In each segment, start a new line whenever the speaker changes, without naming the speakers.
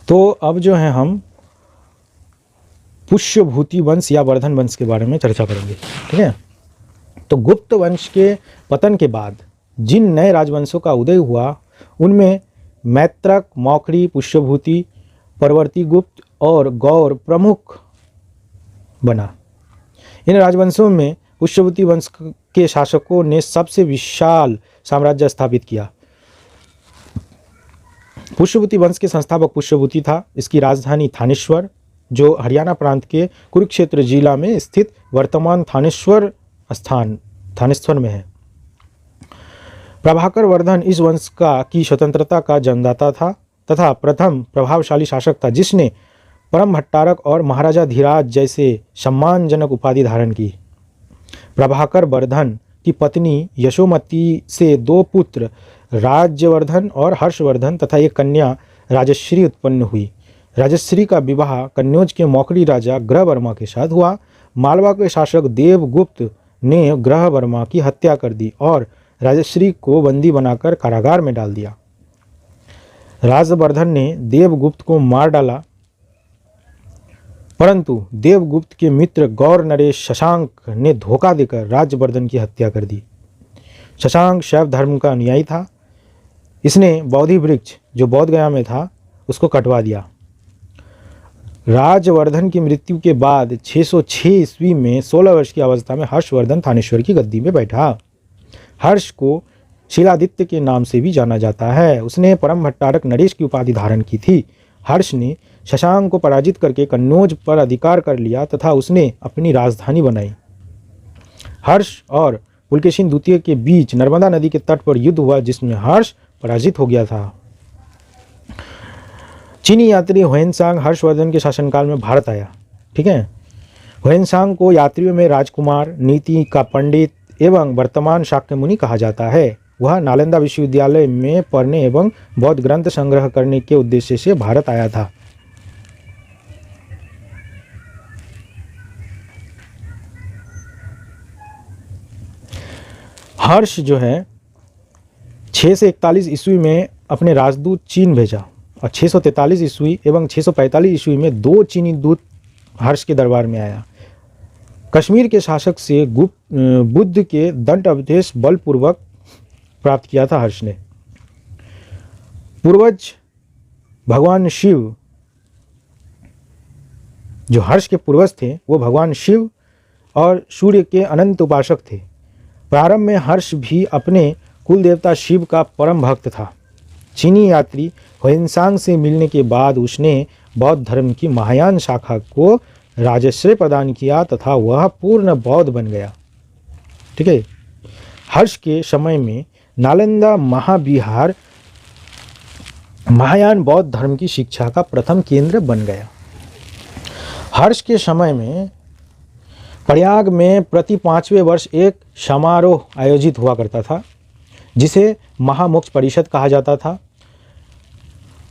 तो अब जो है हम पुष्यभूति वंश या वर्धन वंश के बारे में चर्चा करेंगे। ठीक है, तो गुप्त वंश के पतन के बाद जिन नए राजवंशों का उदय हुआ उनमें मैत्रक, मौखरी, पुष्यभूति, परवर्ती गुप्त और गौर प्रमुख बना। इन राजवंशों में पुष्यभूति वंश के शासकों ने सबसे विशाल साम्राज्य स्थापित किया। पुष्यभूति वंश के संस्थापक पुष्यभूति था। इसकी राजधानी थानेश्वर, जो हरियाणा प्रांत के कुरुक्षेत्र जिला में स्थित वर्तमान थानेश्वर में है। प्रभाकर वर्धन इस वंश की स्वतंत्रता का जन्मदाता था तथा प्रथम प्रभावशाली शासक था जिसने परम भट्टारक और महाराजा धीराज जैसे सम्मानजनक उपाधि धारण की। प्रभाकर वर्धन की पत्नी यशोमती से 2 पुत्र राज्यवर्धन और हर्षवर्धन तथा एक कन्या राजश्री उत्पन्न हुई। राजश्री का विवाह कन्नौज के मौखरी राजा ग्रहवर्मा के साथ हुआ। मालवा के शासक देवगुप्त ने ग्रहवर्मा की हत्या कर दी और राजश्री को बंदी बनाकर कारागार में डाल दिया। राजवर्धन ने देवगुप्त को मार डाला, परंतु देवगुप्त के मित्र गौर नरेश शशांक ने धोखा देकर राज्यवर्धन की हत्या कर दी। शशांक शैव धर्म का अनुयायी था। इसने बोधि वृक्ष जो बोध गया में था उसको कटवा दिया। राजवर्धन की मृत्यु के बाद 606 ईस्वी में 16 वर्ष की अवस्था में हर्षवर्धन थानेश्वर की गद्दी में बैठा। हर्ष को शीलादित्य के नाम से भी जाना जाता है। उसने परम भट्टारक नरेश की उपाधि धारण की थी। हर्ष ने शशांक को पराजित करके कन्नौज पर अधिकार कर लिया तथा उसने अपनी राजधानी बनाई। हर्ष और पुलकेशिन द्वितीय के बीच नर्मदा नदी के तट पर युद्ध हुआ जिसमें हर्ष पराजित हो गया था। चीनी यात्री हुएनसांग हर्षवर्धन के शासनकाल में भारत आया। ठीक है, हुएनसांग को यात्रियों में राजकुमार, नीति का पंडित एवं वर्तमान शाक्य मुनि कहा जाता है। वह नालंदा विश्वविद्यालय में पढ़ने एवं बौद्ध ग्रंथ संग्रह करने के उद्देश्य से भारत आया था। हर्ष जो है 6 से 41 ईस्वी में अपने राजदूत चीन भेजा और 643 ईस्वी एवं 645 ईस्वी में 2 चीनी दूत हर्ष के दरबार में आया। कश्मीर के शासक से बुद्ध के दंड अवधेश बलपूर्वक प्राप्त किया था। हर्ष ने पूर्वज भगवान शिव, जो हर्ष के पूर्वज थे वो भगवान शिव और सूर्य के अनंत उपासक थे। प्रारंभ में हर्ष भी अपने कुल देवता शिव का परम भक्त था। चीनी यात्री हुएनसांग से मिलने के बाद उसने बौद्ध धर्म की महायान शाखा को राजश्रय प्रदान किया तथा वह पूर्ण बौद्ध बन गया। ठीक है, हर्ष के समय में नालंदा महाविहार महायान बौद्ध धर्म की शिक्षा का प्रथम केंद्र बन गया। हर्ष के समय में प्रयाग में प्रति 5वें वर्ष एक समारोह आयोजित हुआ करता था जिसे महामोक्ष परिषद कहा जाता था।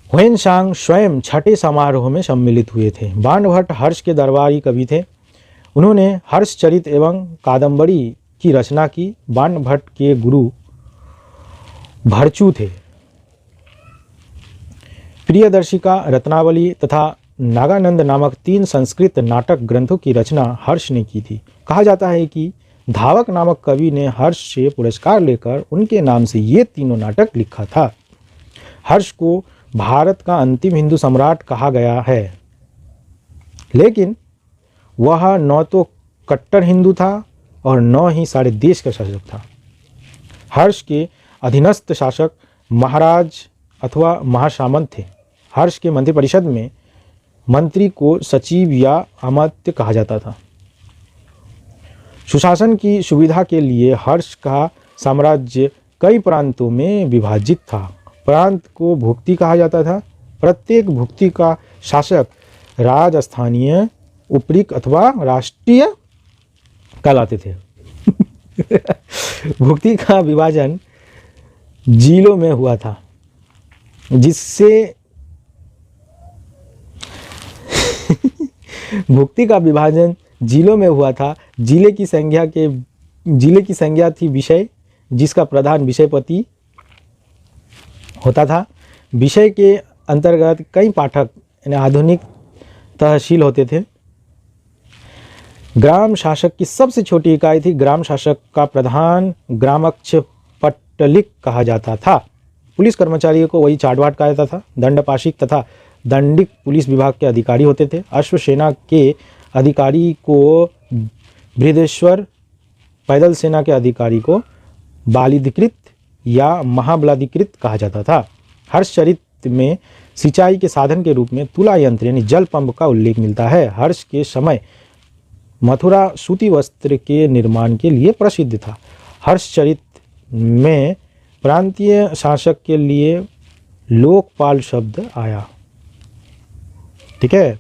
हुएनसांग स्वयं छठे समारोह में सम्मिलित हुए थे। बाणभट्ट हर्ष के दरबारी कवि थे। उन्होंने हर्षचरित एवं कादंबरी की रचना की। बाणभट्ट के गुरु भरचू थे। प्रियदर्शिका, रत्नावली तथा नागानंद नामक 3 संस्कृत नाटक ग्रंथों की रचना हर्ष ने की थी। कहा जाता है कि धावक नामक कवि ने हर्ष से पुरस्कार लेकर उनके नाम से ये तीनों नाटक लिखा था। हर्ष को भारत का अंतिम हिंदू सम्राट कहा गया है, लेकिन वह न तो कट्टर हिंदू था और न ही सारे देश का शासक था। हर्ष के अधीनस्थ शासक महाराज अथवा महासामंत थे। हर्ष के मंत्रिपरिषद में मंत्री को सचिव या अमात्य कहा जाता था। सुशासन की सुविधा के लिए हर्ष का साम्राज्य कई प्रांतों में विभाजित था। प्रांत को भुक्ति कहा जाता था। प्रत्येक भुक्ति का शासक राजस्थानीय, उपरिक अथवा राष्ट्रीय कहलाते थे। भुक्ति का विभाजन जिलों में हुआ था, जिससे भुक्ति का विभाजन जिलों में हुआ था। जिले की संज्ञा थी विषय, जिसका प्रधान विषयपति होता था। विषय के अंतर्गत कई पाठक यानी आधुनिक तहसील होते थे। ग्राम शासक की सबसे छोटी इकाई थी। ग्राम शासक का प्रधान ग्रामक्ष पट्टलिक कहा जाता था। पुलिस कर्मचारियों को वही चाटवाट कहा जाता था। दंडपाशिक तथा दंडिक पुलिस विभाग के अधिकारी होते थे। अश्वसेना के अधिकारी को बृहदेश्वर, पैदल सेना के अधिकारी को बालिधिकृत या महाबलाधिकृत कहा जाता था। हर्षचरित में सिंचाई के साधन के रूप में तुला यंत्र यानी जल पंप का उल्लेख मिलता है। हर्ष के समय मथुरा सूती वस्त्र के निर्माण के लिए प्रसिद्ध था। हर्षचरित में प्रांतीय शासक के लिए लोकपाल शब्द आया। ठीक है।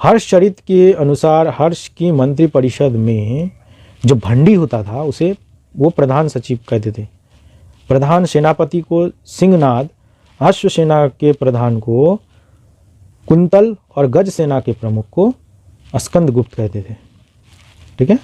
हर्षचरित के अनुसार हर्ष की मंत्रिपरिषद में जो भंडी होता था उसे वो प्रधान सचिव कहते थे। प्रधान सेनापति को सिंहनाद, अश्वसेना के प्रधान को कुंतल और गज सेना के प्रमुख को स्कंदगुप्त कहते थे। ठीक है।